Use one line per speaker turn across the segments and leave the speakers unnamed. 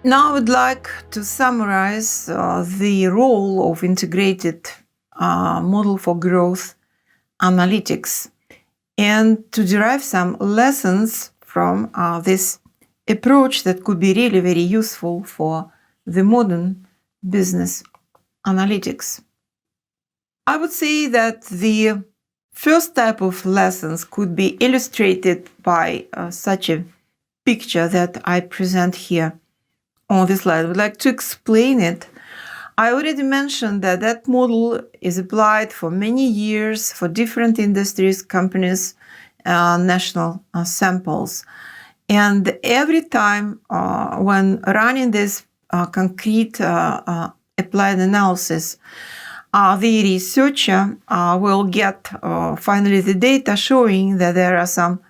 Now I would like to summarize the role of integrated model for growth analytics and to derive some lessons from this approach that could be really very useful for the modern business analytics. I would say that the first type of lessons could be illustrated by such a picture that I present here on this slide. I would like to explain it. I already mentioned that that model is applied for many years for different industries, companies, national samples. And every time when running this concrete applied analysis, the researcher will get finally the data showing that there are some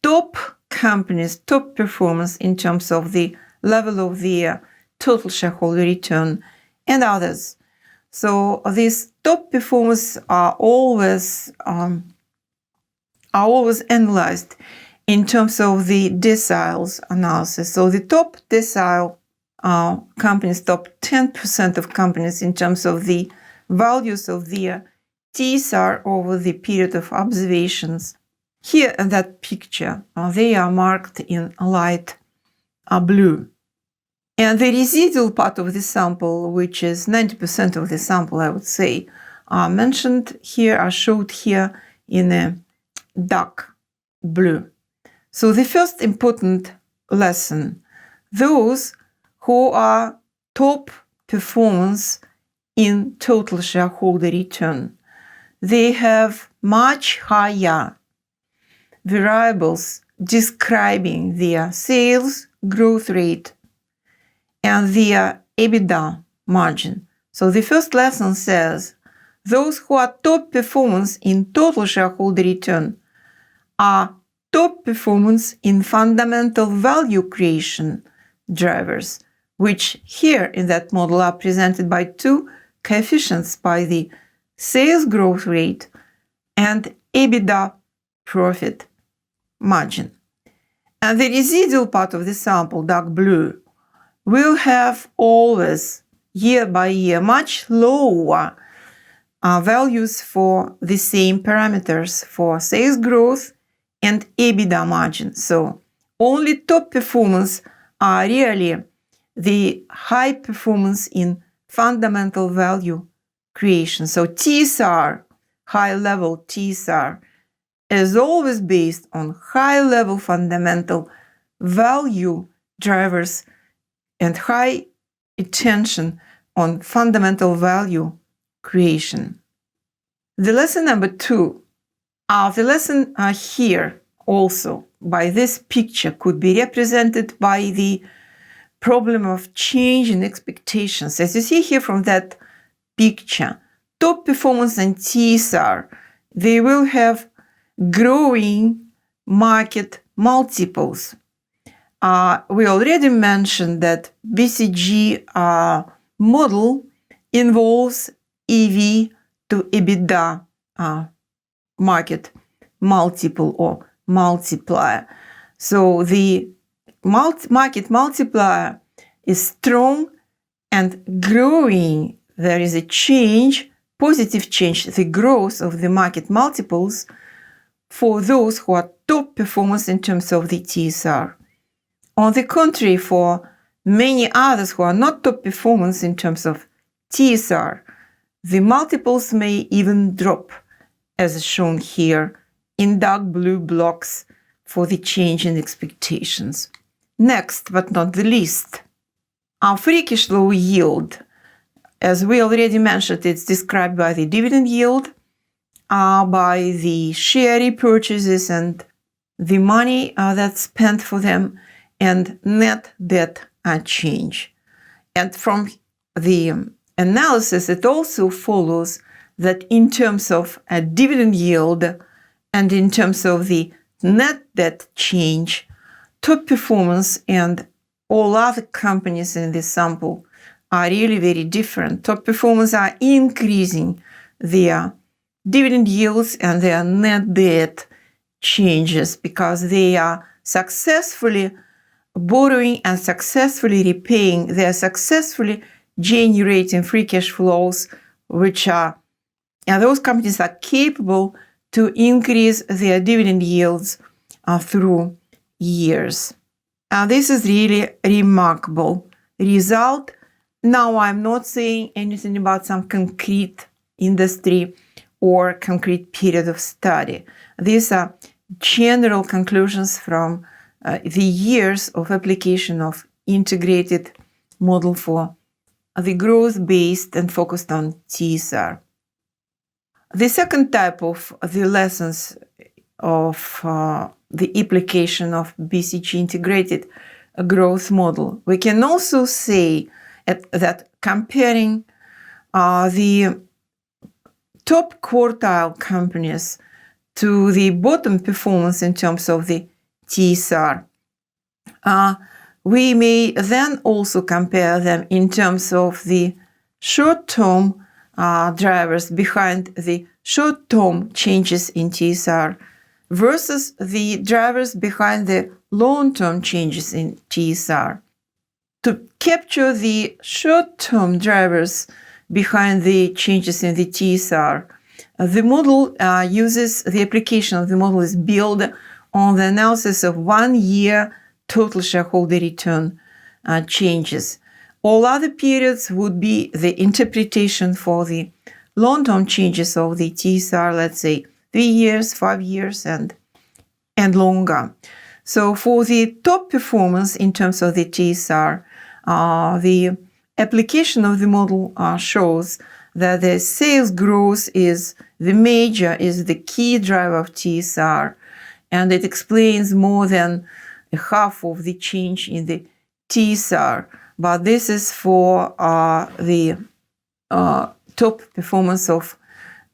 top companies, top performance in terms of the level of the total shareholder return and others. So these top performers are always analyzed in terms of the deciles analysis. So the top decile companies, top 10% of companies in terms of the values of their TSR over the period of observations. Here in that picture, they are marked in light blue. And the residual part of the sample, which is 90% of the sample, I would say, are mentioned here, are showed here in a dark blue. So the first important lesson, those who are top performance in total shareholder return, they have much higher variables describing their sales growth rate and their EBITDA margin. So the first lesson says those who are top performance in total shareholder return are top performance in fundamental value creation drivers, which here in that model are presented by two coefficients, by the sales growth rate and EBITDA profit margin. And the residual part of the sample, dark blue, will have always, year by year, much lower values for the same parameters for sales growth and EBITDA margin. So only top performance are really the high performance in fundamental value creation. So TSR, high level TSR, is always based on high level fundamental value drivers and high attention on fundamental value creation. The lesson number two, the lesson here also by this picture could be represented by the problem of change in expectations. As you see here from that picture, top performance and TSR, they will have growing market multiples. We already mentioned that BCG model involves EV to EBITDA market multiple or multiplier. So the market multiplier is strong and growing. There is a change, positive change, the growth of the market multiples for those who are top performers in terms of the TSR. On the contrary, for many others who are not top performers in terms of TSR, the multiples may even drop, as shown here in dark blue blocks for the change in expectations. Next, but not the least, our free cash flow yield. As we already mentioned, it's described by the dividend yield, by the share repurchases and the money that's spent for them, and net debt change. And from the analysis, it also follows that in terms of a dividend yield and in terms of the net debt change, top performance and all other companies in this sample are really very different. Top performers are increasing their dividend yields and their net debt changes because they are successfully borrowing and successfully repaying, they are successfully generating free cash flows, which are, and those companies are capable to increase their dividend yields through years. This is really remarkable result. Now, I'm not saying anything about some concrete industry or concrete period of study. These are general conclusions from the years of application of integrated model for the growth-based and focused on TSR. The second type of the lessons of the application of BCG integrated growth model, we can also say that comparing the top quartile companies to the bottom performance in terms of the TSR, we may then also compare them in terms of the short-term drivers behind the short-term changes in TSR versus the drivers behind the long-term changes in TSR. To capture the short-term drivers behind the changes in the TSR, the model uses, the application of the model is built on the analysis of 1 year total shareholder return changes. All other periods would be the interpretation for the long-term changes of the TSR, let's say 3 years, 5 years, and longer. So for the top performance in terms of the TSR, the application of the model shows that the sales growth is the key driver of TSR, and it explains more than half of the change in the TSR. But this is for the top performance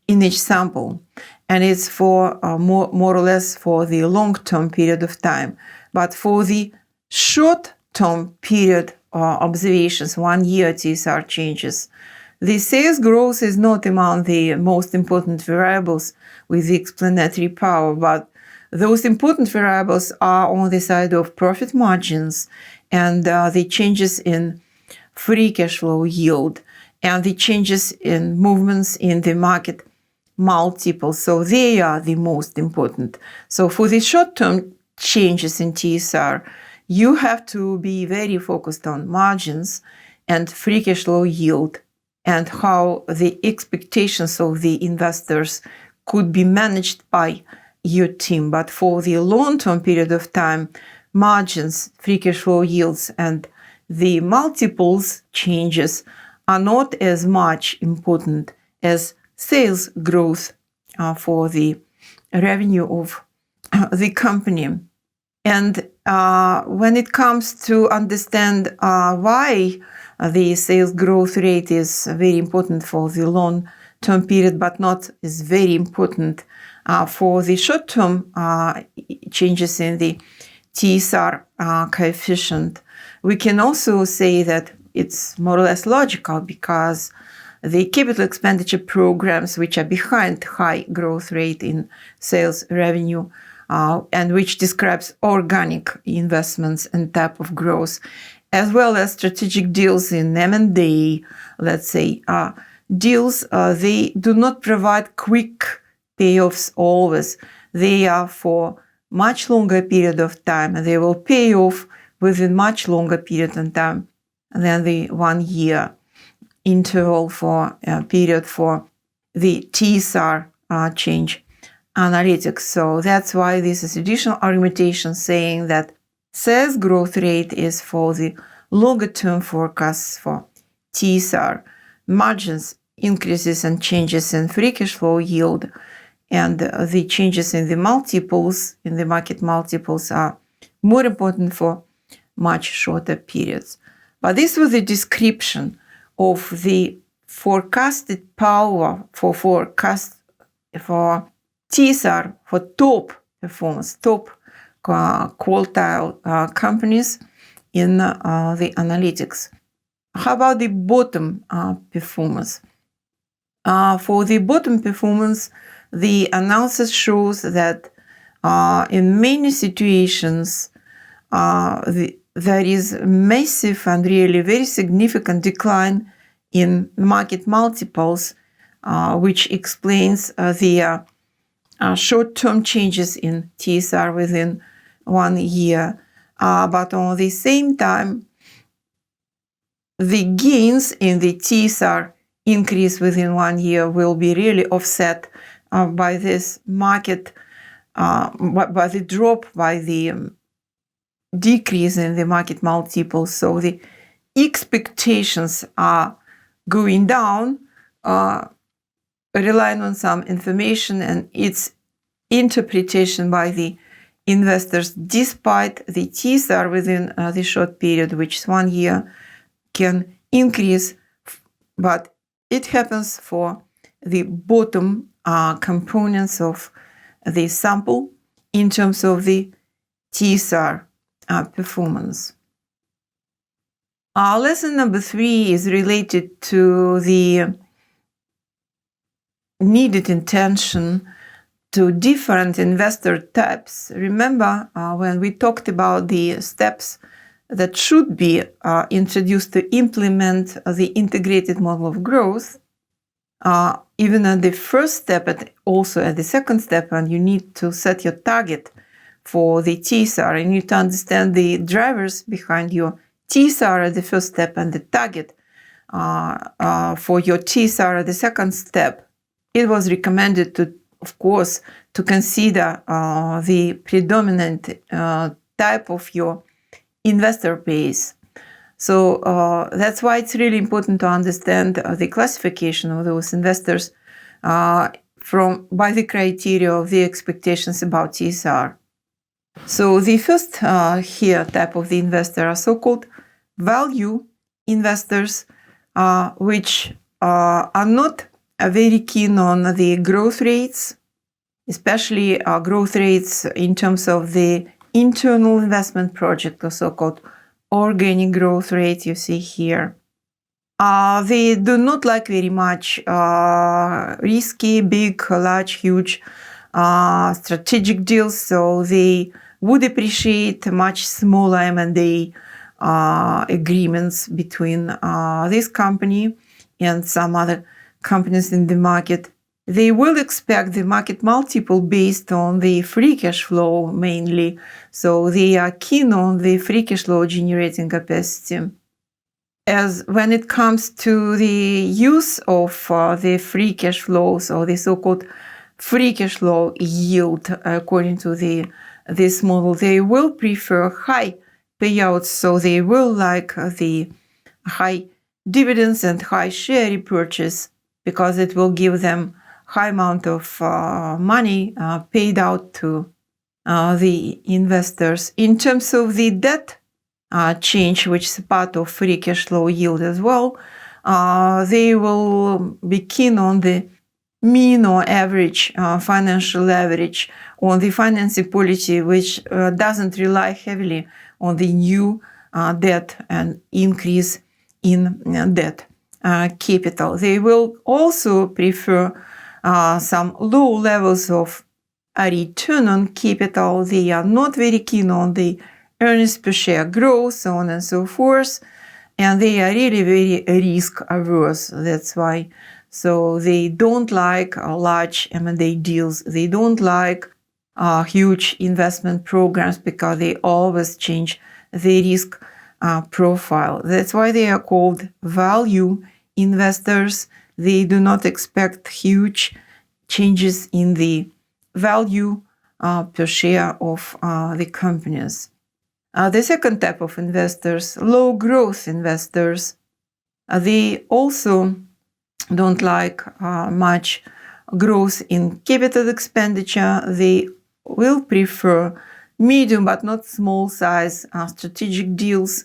in each sample, and it's for more or less for the long-term period of time. But for the short-term period observations, 1 year TSR changes, the sales growth is not among the most important variables with the explanatory power, but those important variables are on the side of profit margins and the changes in free cash flow yield and the changes in movements in the market multiples. So they are the most important. So for the short-term changes in TSR, you have to be very focused on margins and free cash flow yield and how the expectations of the investors could be managed by your team. But for the long-term period of time, margins, free cash flow yields, and the multiples changes are not as much important as sales growth for the revenue of the company. And when it comes to understand why the sales growth rate is very important for the long-term period, but not is very important for the short-term changes in the TSR coefficient, we can also say that it's more or less logical because the capital expenditure programs which are behind high growth rate in sales revenue and which describes organic investments and type of growth, as well as strategic deals in M&A, let's say, deals, they do not provide quick payoffs always. They are for much longer period of time, and they will pay off within much longer period of time than the 1 year interval for period for the TSR change analytics. So that's why this is additional argumentation saying that sales growth rate is for the longer term forecasts for TSR. Margins, increases and changes in free cash flow yield, and the changes in the multiples, in the market multiples, are more important for much shorter periods. But this was a description of the forecasted power for TSR for top performance, top quartile companies in the analytics. How about the bottom performance? For the bottom performance, the analysis shows that in many situations, there is massive and really very significant decline in market multiples, which explains the short-term changes in TSR within 1 year. But at the same time, the gains in the TSR increase within 1 year will be really offset by this market, by the drop, by the decrease in the market multiples. So the expectations are going down, relying on some information and its interpretation by the investors, despite the TSR within the short period, which is 1 year, can increase, but it happens for the bottom components of the sample in terms of the TSR performance. Lesson number 3 is related to the needed attention to different investor types. Remember when we talked about the steps that should be introduced to implement the integrated model of growth, even at the first step, and also at the second step, and you need to set your target for the TSR. You need to understand the drivers behind your TSR at the first step and the target for your TSR at the second step. It was recommended to, of course, to consider the predominant type of your investor base. So that's why it's really important to understand the classification of those investors by the criteria of the expectations about TSR. So the first here type of the investor are so-called value investors, which are not very keen on the growth rates, especially growth rates in terms of the internal investment project, or so-called organic growth rate you see here. They do not like very much risky, big, large, huge strategic deals, so they would appreciate much smaller M&A agreements between this company and some other companies in the market. They will expect the market multiple based on the free cash flow mainly, so they are keen on the free cash flow generating capacity. As when it comes to the use of the free cash flows, or the so-called free cash flow yield, according to this model, they will prefer high payouts, so they will like the high dividends and high share repurchase, because it will give them high amount of money paid out to the investors. In terms of the debt change, which is part of free cash flow yield as well, they will be keen on the mean or average financial leverage, on the financing policy, which doesn't rely heavily on the new debt and increase in debt capital. They will also prefer some low levels of return on capital. They are not very keen on the earnings per share growth, so on and so forth, and they are really very risk averse. That's why. So they don't like large M&A deals. They don't like huge investment programs, because they always change the risk profile. That's why they are called value investors. They do not expect huge changes in the value per share of the companies. The second type of investors, low growth investors, they also don't like much growth in capital expenditure. They will prefer medium but not small size strategic deals.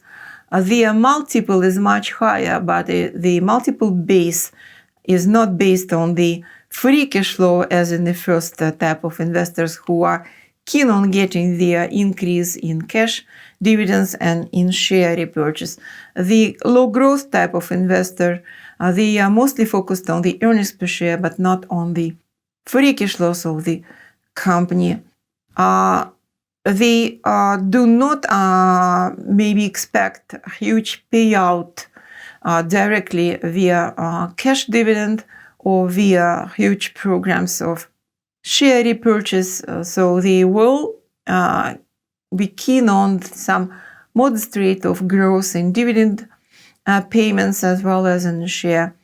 Their multiple is much higher, but the multiple base is not based on the free cash flow as in the first type of investors, who are keen on getting their increase in cash dividends and in share repurchase. The low growth type of investor, they are mostly focused on the earnings per share, but not on the free cash flows of the company. they do not maybe expect a huge payout directly via cash dividend or via huge programs of share repurchase. So they will be keen on some modest rate of growth in dividend payments as well as in share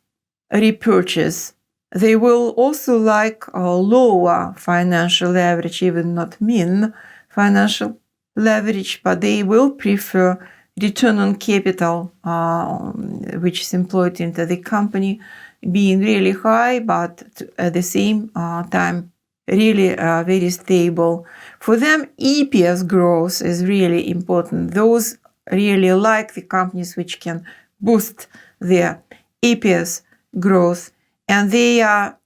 repurchase. They will also like a lower financial leverage, even not mean financial leverage, but they will prefer return on capital, which is employed into the company, being really high, but at the same time, really very stable. For them, EPS growth is really important. Those really like the companies which can boost their EPS growth. And they are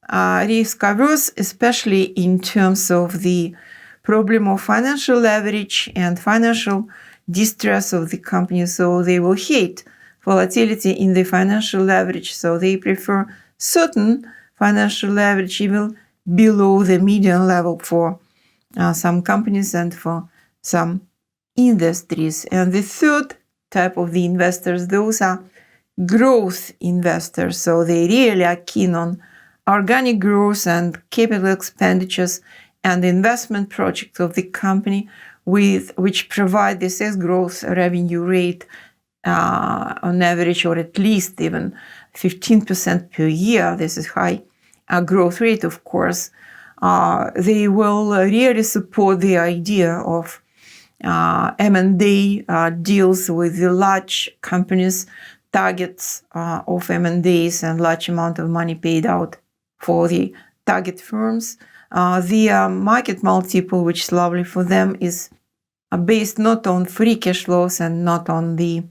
risk averse, especially in terms of the problem of financial leverage and financial distress of the company. So they will hate volatility in the financial leverage. So they prefer certain financial leverage even below the median level for some companies and for some industries. And the third type of the investors, those are growth investors. So they really are keen on organic growth and capital expenditures and investment projects of the company which provide the sales growth revenue rate on average, or at least even 15% per year. This is high growth rate, of course. They will really support the idea of M&A deals with the large companies, targets of M&As, and large amount of money paid out for the target firms. The market multiple, which is lovely for them, is based not on free cash flows and not on the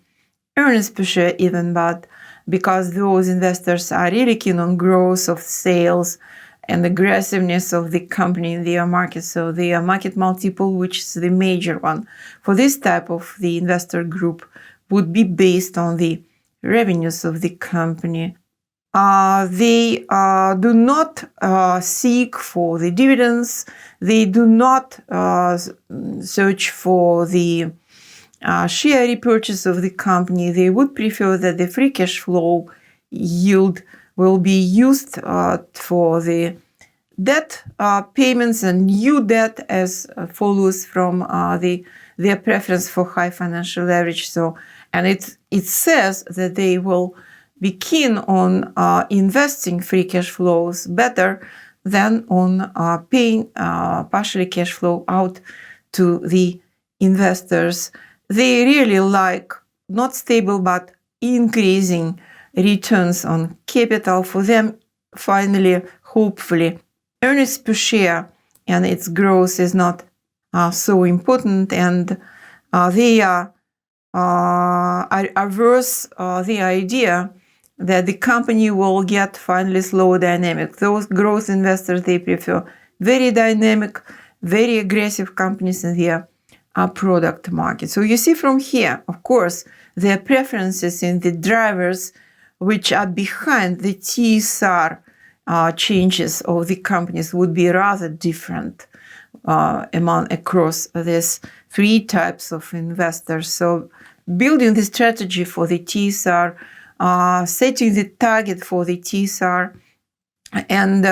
earnings per share even, but because those investors are really keen on growth of sales and aggressiveness of the company in their market. So the market multiple, which is the major one for this type of the investor group, would be based on the revenues of the company. They do not seek for the dividends. They do not search for the share repurchase of the company. They would prefer that the free cash flow yield will be used for the debt payments and new debt as follows from their preference for high financial leverage. So, and it says that they will be keen on investing free cash flows better than on paying partially cash flow out to the investors. They really like not stable but increasing returns on capital. For them, finally, hopefully, earnings per share and its growth is not so important, and they are averse the idea that the company will get finally slow dynamic. Those growth investors, they prefer very dynamic, very aggressive companies in their product market. So you see from here, of course, their preferences in the drivers which are behind the TSR changes of the companies would be rather different across these three types of investors. So building the strategy for the TSR, setting the target for the TSR, and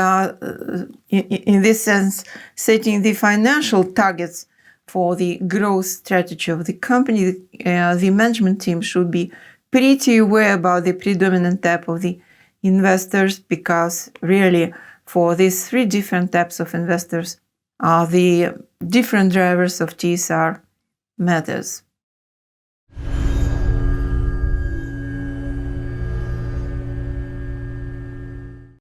in this sense, setting the financial targets for the growth strategy of the company, the management team should be pretty aware about the predominant type of the investors, because really for these three different types of investors, the different drivers of TSR matters.